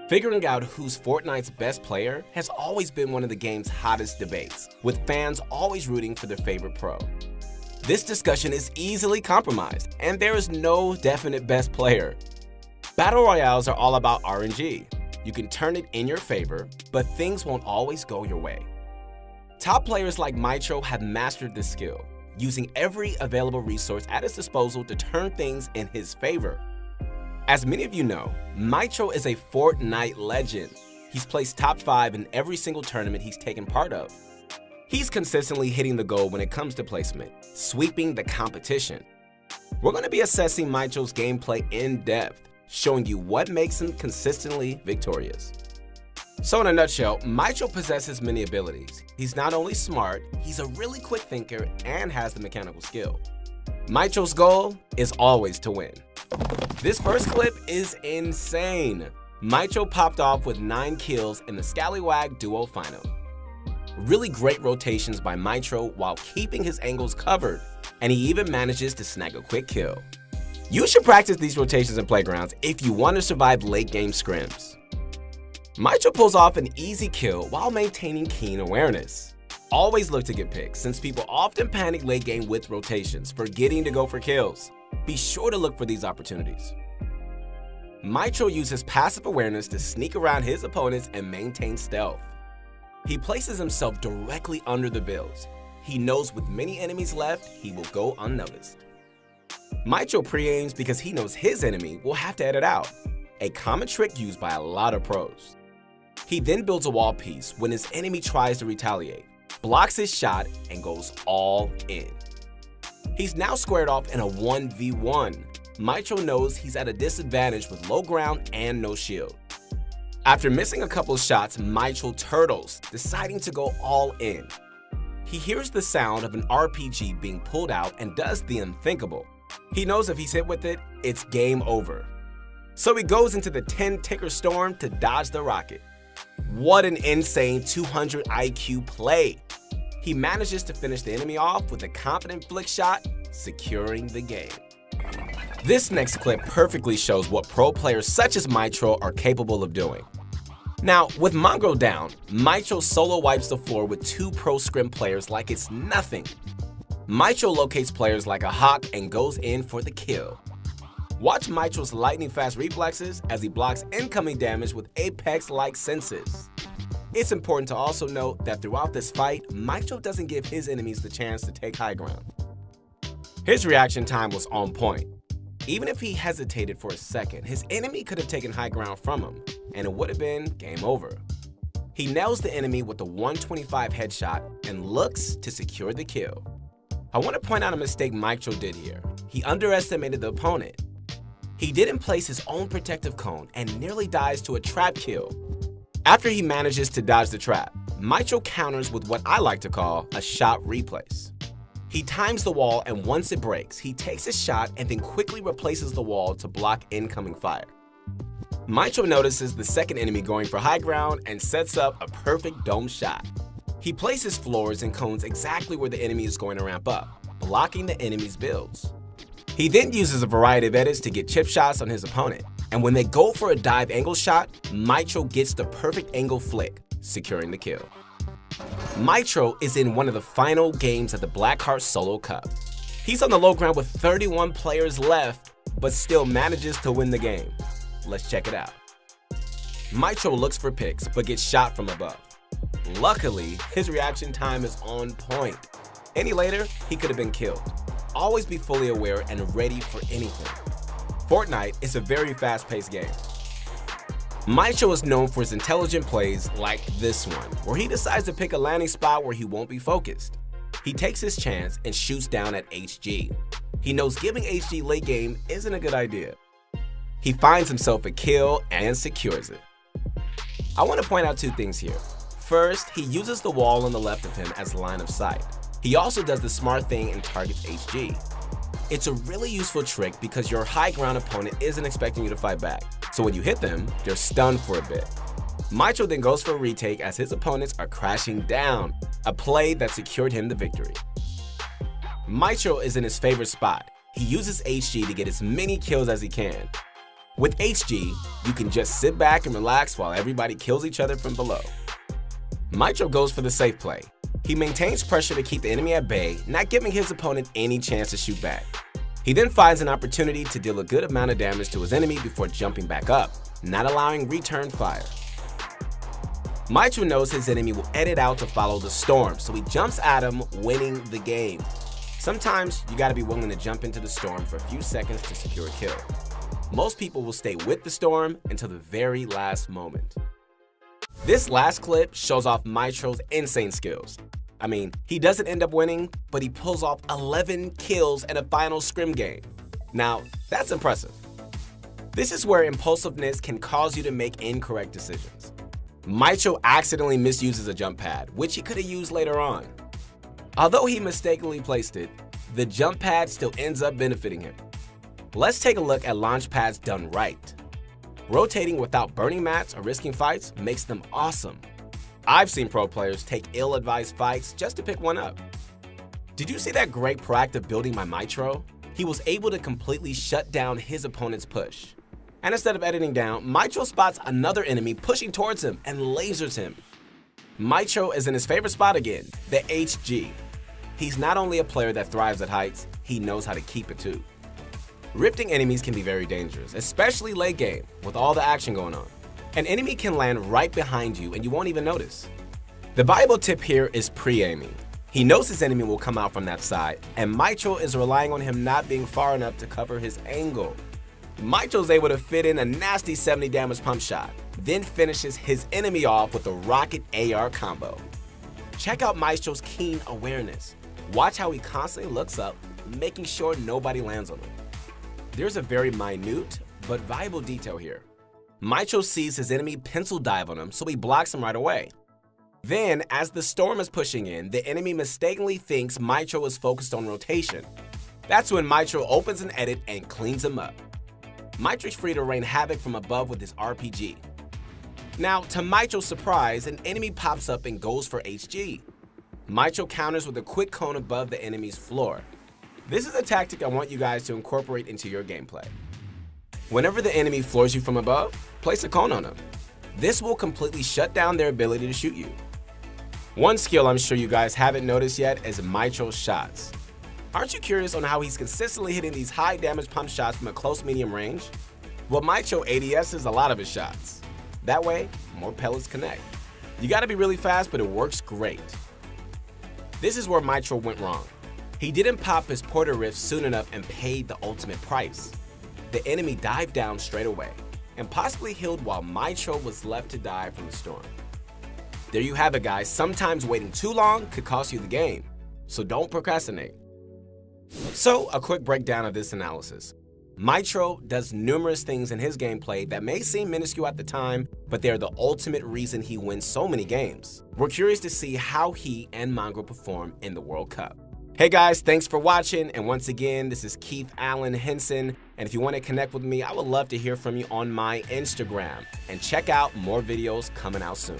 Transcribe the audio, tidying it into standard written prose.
Figuring out who's Fortnite's best player has always been one of the game's hottest debates, with fans always rooting for their favorite pro. This discussion is easily compromised, and there is no definite best player. Battle Royales are all about RNG. You can turn it in your favor, but things won't always go your way. Top players like Mitro have mastered this skill, using every available resource at his disposal to turn things in his favor. As many of you know, Mitro is a Fortnite legend. He's placed top 5 in every single tournament he's taken part of. He's consistently hitting the goal when it comes to placement, sweeping the competition. We're going to be assessing Mitro's gameplay in depth, showing you what makes him consistently victorious. So in a nutshell, Mitro possesses many abilities. He's not only smart, he's a really quick thinker and has the mechanical skill. Mitro's goal is always to win. This first clip is insane. Mitro popped off with 9 kills in the Scallywag Duo Final. Really great rotations by Mitro while keeping his angles covered, and he even manages to snag a quick kill. You should practice these rotations in playgrounds if you want to survive late game scrims. Mitro pulls off an easy kill while maintaining keen awareness. Always look to get picks, since people often panic late game with rotations, forgetting to go for kills. Be sure to look for these opportunities. Mitro uses passive awareness to sneak around his opponents and maintain stealth. He places himself directly under the builds. He knows with many enemies left, he will go unnoticed. Mitro pre-aims because he knows his enemy will have to edit out, a common trick used by a lot of pros. He then builds a wall piece when his enemy tries to retaliate, blocks his shot, and goes all in. He's now squared off in a 1v1. Mitro knows he's at a disadvantage with low ground and no shield. After missing a couple shots, Mitro turtles, deciding to go all in. He hears the sound of an RPG being pulled out and does the unthinkable. He knows if he's hit with it, it's game over. So he goes into the 10-ticker storm to dodge the rocket. What an insane 200 IQ play! He manages to finish the enemy off with a confident flick shot, securing the game. This next clip perfectly shows what pro players such as Mitro are capable of doing. Now, with Mongrel down, Mitro solo wipes the floor with 2 pro scrim players like it's nothing. Mitro locates players like a hawk and goes in for the kill. Watch Mitro's lightning-fast reflexes as he blocks incoming damage with Apex-like senses. It's important to also note that throughout this fight, Mitro doesn't give his enemies the chance to take high ground. His reaction time was on point. Even if he hesitated for a second, his enemy could have taken high ground from him, and it would have been game over. He nails the enemy with a 125 headshot and looks to secure the kill. I want to point out a mistake Mitro did here. He underestimated the opponent. He didn't place his own protective cone and nearly dies to a trap kill. After he manages to dodge the trap, Mitro counters with what I like to call a shot replace. He times the wall, and once it breaks, he takes his shot and then quickly replaces the wall to block incoming fire. Mitro notices the second enemy going for high ground and sets up a perfect dome shot. He places floors and cones exactly where the enemy is going to ramp up, blocking the enemy's builds. He then uses a variety of edits to get chip shots on his opponent, and when they go for a dive angle shot, Mitro gets the perfect angle flick, securing the kill. Mitro is in one of the final games of the Blackheart Solo Cup. He's on the low ground with 31 players left, but still manages to win the game. Let's check it out. Mitro looks for picks, but gets shot from above. Luckily, his reaction time is on point. Any later, he could have been killed. Always be fully aware and ready for anything. Fortnite is a very fast-paced game. Mitro is known for his intelligent plays like this one, where he decides to pick a landing spot where he won't be focused. He takes his chance and shoots down at HG. He knows giving HG late game isn't a good idea. He finds himself a kill and secures it. I want to point out 2 things here. First, he uses the wall on the left of him as line of sight. He also does the smart thing and targets HG. It's a really useful trick because your high ground opponent isn't expecting you to fight back, so when you hit them, they're stunned for a bit. Mitro then goes for a retake as his opponents are crashing down, a play that secured him the victory. Mitro is in his favorite spot. He uses HG to get as many kills as he can. With HG, you can just sit back and relax while everybody kills each other from below. Mitro goes for the safe play. He maintains pressure to keep the enemy at bay, not giving his opponent any chance to shoot back. He then finds an opportunity to deal a good amount of damage to his enemy before jumping back up, not allowing return fire. Mitro knows his enemy will edit out to follow the storm, so he jumps at him, winning the game. Sometimes you gotta be willing to jump into the storm for a few seconds to secure a kill. Most people will stay with the storm until the very last moment. This last clip shows off Mitro's insane skills. I mean, he doesn't end up winning, but he pulls off 11 kills in a final scrim game. Now, that's impressive. This is where impulsiveness can cause you to make incorrect decisions. Mitro accidentally misuses a jump pad, which he could have used later on. Although he mistakenly placed it, the jump pad still ends up benefiting him. Let's take a look at launch pads done right. Rotating without burning mats or risking fights makes them awesome. I've seen pro players take ill-advised fights just to pick one up. Did you see that great proactive building by Mitro? He was able to completely shut down his opponent's push. And instead of editing down, Mitro spots another enemy pushing towards him and lasers him. Mitro is in his favorite spot again, the HG. He's not only a player that thrives at heights, he knows how to keep it too. Rifting enemies can be very dangerous, especially late game with all the action going on. An enemy can land right behind you and you won't even notice. The valuable tip here is pre-aiming. He knows his enemy will come out from that side, and Mitro is relying on him not being far enough to cover his angle. Mitro's able to fit in a nasty 70 damage pump shot, then finishes his enemy off with a rocket AR combo. Check out Mitro's keen awareness. Watch how he constantly looks up, making sure nobody lands on him. There's a very minute but valuable detail here. Mitro sees his enemy pencil dive on him, so he blocks him right away. Then, as the storm is pushing in, the enemy mistakenly thinks Mitro is focused on rotation. That's when Mitro opens an edit and cleans him up. Mitro's free to rain havoc from above with his RPG. Now, to Mitro's surprise, an enemy pops up and goes for HG. Mitro counters with a quick cone above the enemy's floor. This is a tactic I want you guys to incorporate into your gameplay. Whenever the enemy floors you from above, place a cone on them. This will completely shut down their ability to shoot you. One skill I'm sure you guys haven't noticed yet is Mitro's shots. Aren't you curious on how he's consistently hitting these high damage pump shots from a close medium range? Well, Mitro ADSs a lot of his shots. That way, more pellets connect. You gotta be really fast, but it works great. This is where Mitro went wrong. He didn't pop his Porter Rift soon enough and paid the ultimate price. The enemy dived down straight away and possibly healed while Mitro was left to die from the storm. There you have it, guys. Sometimes waiting too long could cost you the game, so don't procrastinate. So, a quick breakdown of this analysis. Mitro does numerous things in his gameplay that may seem minuscule at the time, but they're the ultimate reason he wins so many games. We're curious to see how he and Mongrel perform in the World Cup. Hey guys, thanks for watching, and once again, this is Keith Allen Henson, and if you want to connect with me, I would love to hear from you on my Instagram, and check out more videos coming out soon.